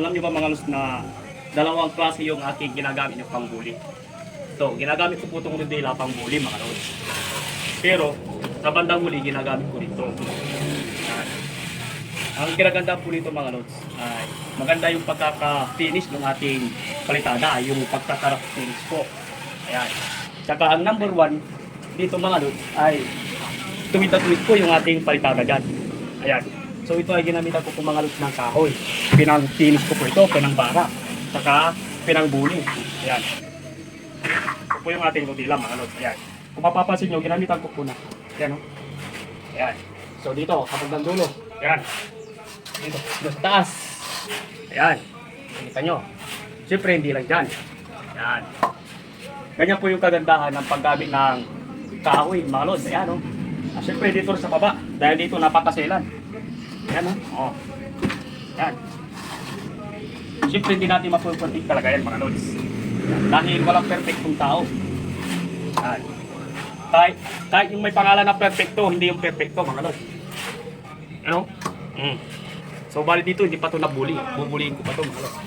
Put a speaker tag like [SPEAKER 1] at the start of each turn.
[SPEAKER 1] Alam niyo ba mga lods na dalawang klase yung aking ginagamit yung pangbuli. Ito, ginagamit ko po itong rodela pangbuli mga lods. Pero, sa bandang huli, ginagamit ko rito. Ang kinaganda po nito mga lods ay maganda yung pagkaka-finish ng ating palitada, yung pagkaka-finish po. Ayan. Tsaka ang number 1 dito mga lods ay tuwid na tuwid po yung ating palitada dyan. Ayan. So ito ay ginamitan ko po mga lods ng kahoy. Pinang-finish ko po ito, pinang-bara. Tsaka pinang-buli. Ayan. Ito po yung ating rodela mga lods. Ayan. Kung mapapansin nyo, ginamitan ko po na. Ayan o. Ayan. So dito, kapag ng dulo. Ayan. Dito sa taas. Ayan. Kita nyo. Siyempre hindi lang dyan. Ayan. Ganyan po yung kagandahan ng paggamit ng kahoy, mga lods. Ayan o. Siyempre dito sa baba. Dahil dito napakaselan. Ayan o. Oh. Ayan. Siyempre hindi natin mapupuntik talaga yan mga lods. Dahil walang perfectong tao. Ayan. Kahit yung may pangalan na perfecto, hindi yung perfecto mga lods. Ano? So bali dito hindi pa ito nabuli. Bubulihin ko pa ito mga lods.